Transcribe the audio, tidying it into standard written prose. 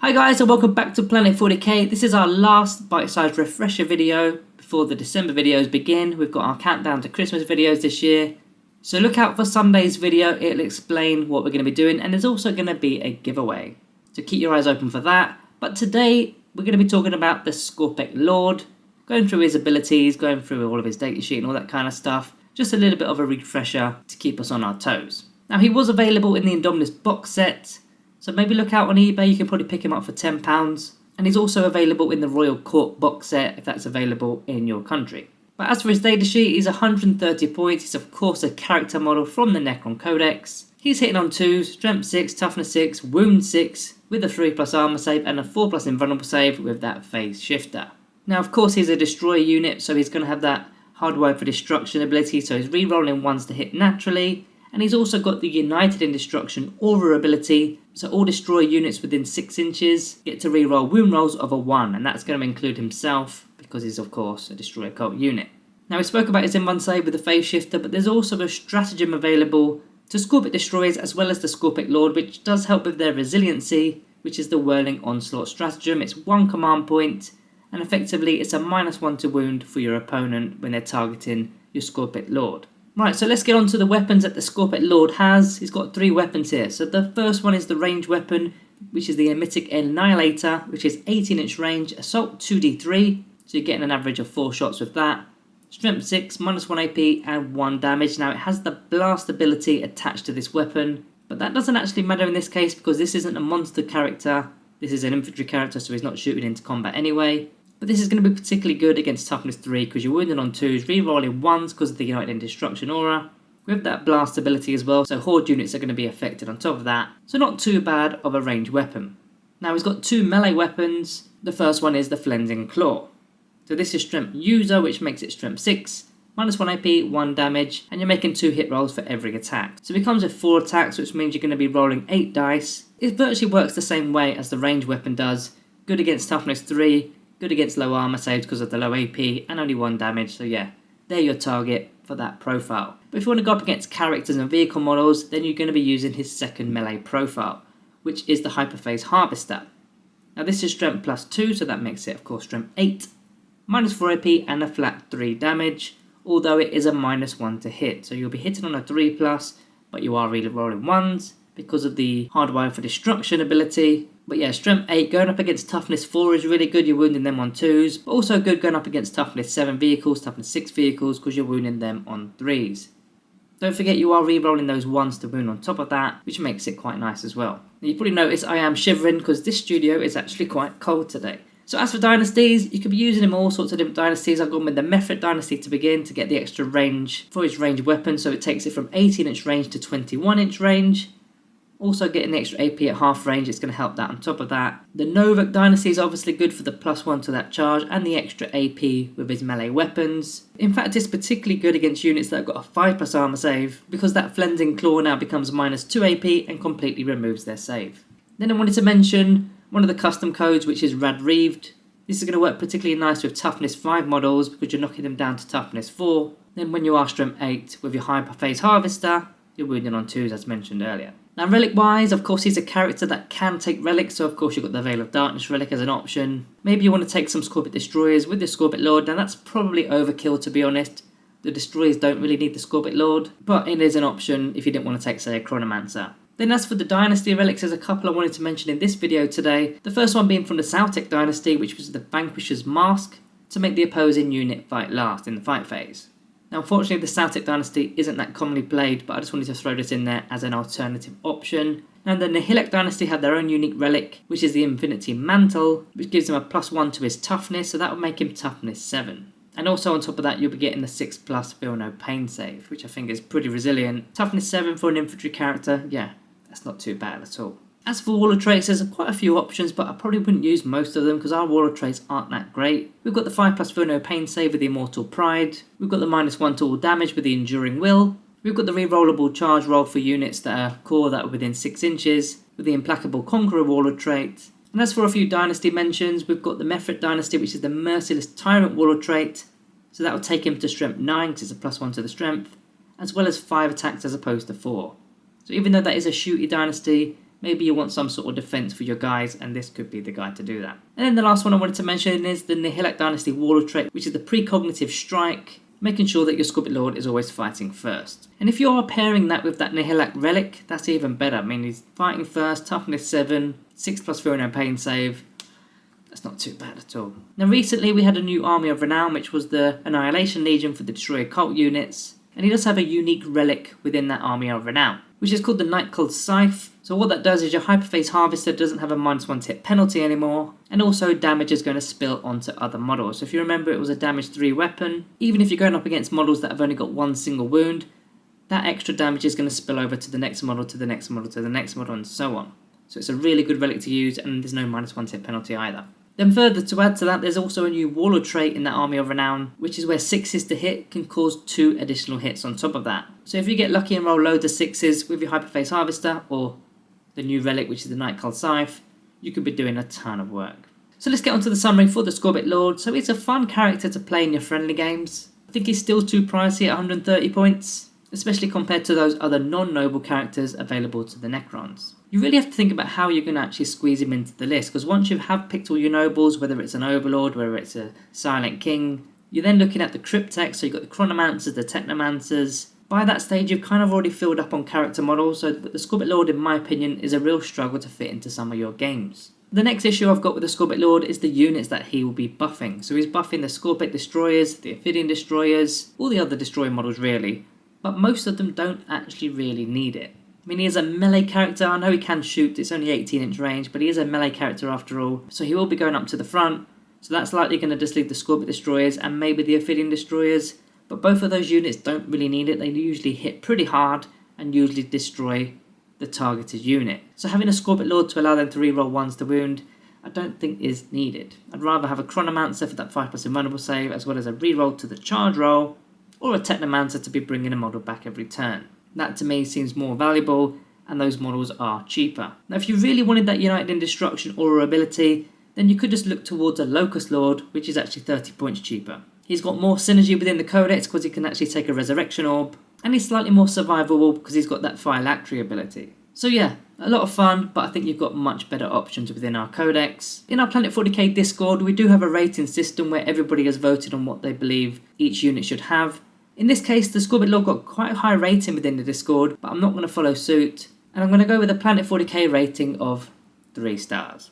Hi guys and welcome back to Planet 40k. This is our last bite-sized refresher video before the December videos begin. We've got our countdown to Christmas videos this year. So look out for Sunday's video, it'll explain what we're going to be doing, and there's also going to be a giveaway. So keep your eyes open for that. But today we're going to be talking about the Skorpekh Lord, going through his abilities, going through all of his datasheet and all that kind of stuff. Just a little bit of a refresher to keep us on our toes. Now he was available in the Indominus box set. So maybe look out on eBay, you can probably pick him up for £10. And he's also available in the Royal Court box set if that's available in your country. But as for his datasheet, he's 130 points. He's of course a character model from the Necron Codex. He's hitting on 2s, Strength 6, Toughness 6, Wound 6 with a 3+ armor save and a 4+ invulnerable save with that phase shifter. Now of course he's a destroyer unit, so he's going to have that hardwired for destruction ability, so he's re-rolling 1s to hit naturally. And he's also got the United in Destruction Aura ability, so all destroyer units within 6 inches get to reroll wound rolls of a 1, and that's going to include himself because he's of course a destroyer cult unit. Now we spoke about his invuln save with the phase shifter, but there's also a stratagem available to Skorpekh destroyers as well as the Skorpekh Lord, which does help with their resiliency, which is the Whirling Onslaught stratagem. It's 1 command point, and effectively it's a -1 to wound for your opponent when they're targeting your Skorpekh Lord. Right, so let's get on to the weapons that the Skorpekh Lord has. He's got 3 weapons here. So the first one is the range weapon, which is the Emitic Annihilator, which is 18-inch range, assault 2d3. So you're getting an average of 4 shots with that. Strength 6, -1 AP and 1 damage. Now it has the blast ability attached to this weapon, but that doesn't actually matter in this case because this isn't a monster character. This is an infantry character, so he's not shooting into combat anyway. But this is going to be particularly good against Toughness 3 because you're wounded on 2s, re-rolling 1s because of the United in Destruction aura. With that blast ability as well, so horde units are going to be affected on top of that. So not too bad of a ranged weapon. Now he's got 2 melee weapons. The first one is the Flensing Claw. So this is Strength User, which makes it Strength 6, -1 AP, 1 damage, and you're making 2 hit rolls for every attack. So it comes with 4 attacks, which means you're going to be rolling 8 dice. It virtually works the same way as the ranged weapon does. Good against Toughness 3, good against low armor saves because of the low AP, and only 1 damage, so yeah, they're your target for that profile. But if you want to go up against characters and vehicle models, then you're going to be using his second melee profile, which is the Hyperphase Harvester. Now this is Strength +2, so that makes it of course Strength 8, -4 AP and a flat 3 damage, although it is a -1 to hit, so you'll be hitting on a 3+, but you are really rolling 1s because of the Hardwire for Destruction ability. But yeah, Strength 8 going up against Toughness 4 is really good, you're wounding them on 2s, but also good going up against Toughness 7 vehicles, Toughness 6 vehicles, because you're wounding them on 3s. Don't forget you are re-rolling those 1s to wound on top of that, which makes it quite nice as well. Now, you probably notice I am shivering because this studio is actually quite cold today. So as for dynasties, you could be using him all sorts of different dynasties. I've gone with the Mephrit dynasty to begin to get the extra range for his ranged weapon, so it takes it from 18-inch range to 21-inch range. Also getting the extra AP at half range, it's going to help that on top of that. The Novak dynasty is obviously good for the +1 to that charge and the extra AP with his melee weapons. In fact, it's particularly good against units that have got a 5+ armor save because that Flensing Claw now becomes -2 AP and completely removes their save. Then I wanted to mention one of the custom codes, which is Rad Reaved. This is going to work particularly nice with Toughness 5 models because you're knocking them down to Toughness 4. Then when you are Strength 8 with your Hyperphase Harvester, you're wounding on 2s as mentioned earlier. Now relic wise, of course he's a character that can take relics, so of course you've got the Veil of Darkness relic as an option. Maybe you want to take some Skorpekh destroyers with the Skorpekh Lord. Now that's probably overkill to be honest. The destroyers don't really need the Skorpekh Lord, but it is an option if you didn't want to take, say, a Chronomancer. Then as for the Dynasty relics, there's a couple I wanted to mention in this video today. The first one being from the Skorpekh Dynasty, which was the Vanquisher's Mask, to make the opposing unit fight last in the fight phase. Now unfortunately the Skorpekh Dynasty isn't that commonly played, but I just wanted to throw this in there as an alternative option. And the Nihilak Dynasty have their own unique relic, which is the Infinity Mantle, which gives him a +1 to his Toughness, so that would make him Toughness 7. And also on top of that you'll be getting the 6+ Feel No Pain save, which I think is pretty resilient. Toughness 7 for an infantry character, yeah, that's not too bad at all. As for Warlord traits, there's quite a few options, but I probably wouldn't use most of them because our Warlord traits aren't that great. We've got the 5+ Feel No Pain save with the Immortal Pride. We've got the -1 to all damage with the Enduring Will. We've got the re-rollable charge roll for units that are core that are within 6 inches with the Implacable Conqueror Warlord trait. And as for a few dynasty mentions, we've got the Mephrit dynasty, which is the Merciless Tyrant Warlord trait. So that will take him to Strength 9 because it's a +1 to the strength, as well as 5 attacks as opposed to 4. So even though that is a shooty dynasty, maybe you want some sort of defense for your guys, and this could be the guy to do that. And then the last one I wanted to mention is the Nihilak Dynasty Warlord trait, which is the precognitive strike, making sure that your Skorpekh Lord is always fighting first. And if you are pairing that with that Nihilak relic, that's even better. I mean, he's fighting first, toughness 7, 6+ fear no pain save. That's not too bad at all. Now recently we had a new Army of Renown, which was the Annihilation Legion for the Destroyer Cult units, and he does have a unique relic within that Army of Renown, which is called the Night Cold Scythe. So what that does is your Hyperphase Harvester doesn't have a -1 hit penalty anymore, and also damage is going to spill onto other models. So if you remember, it was a damage 3 weapon. Even if you're going up against models that have only got one single wound, that extra damage is going to spill over to the next model, to the next model, to the next model, and so on. So it's a really good relic to use, and there's no -1 hit penalty either. Then further to add to that, there's also a new Warlord trait in that Army of Renown, which is where 6s to hit can cause 2 additional hits on top of that. So if you get lucky and roll loads of 6s with your Hyperphase Harvester, or the new relic, which is the Night Cold Scythe, you could be doing a ton of work. So let's get on to the summary for the Skorpekh Lord. So it's a fun character to play in your friendly games. I think he's still too pricey at 130 points, especially compared to those other non-noble characters available to the Necrons. You really have to think about how you're going to actually squeeze him into the list, because once you have picked all your nobles, whether it's an Overlord, whether it's a Silent King, you're then looking at the Cryptek, so you've got the Chronomancers, the Technomancers. By that stage, you've kind of already filled up on character models, so the Skorpekh Lord, in my opinion, is a real struggle to fit into some of your games. The next issue I've got with the Skorpekh Lord is the units that he will be buffing. So he's buffing the Skorpekh Destroyers, the Ophidian Destroyers, all the other Destroyer models really, but most of them don't actually really need it. I mean, he is a melee character. I know he can shoot, it's only 18-inch range, but he is a melee character after all, so he will be going up to the front, so that's likely going to just leave the Skorpekh Destroyers and maybe the Ophidian Destroyers, but both of those units don't really need it. They usually hit pretty hard and usually destroy the targeted unit. So having a Skorpekh Lord to allow them to reroll 1s to wound, I don't think is needed. I'd rather have a Chronomancer for that 5+ invulnerable save, as well as a reroll to the charge roll, or a Technomancer to be bringing a model back every turn. That to me seems more valuable, and those models are cheaper. Now if you really wanted that United in Destruction aura ability, then you could just look towards a Locust Lord, which is actually 30 points cheaper. He's got more synergy within the Codex because he can actually take a Resurrection Orb, and he's slightly more survivable because he's got that Phylactery ability. So yeah, a lot of fun, but I think you've got much better options within our Codex. In our Planet 40k Discord, we do have a rating system where everybody has voted on what they believe each unit should have. In this case, the Skorpekh Lord got quite a high rating within the Discord, but I'm not going to follow suit, and I'm going to go with a Planet 40k rating of 3 stars.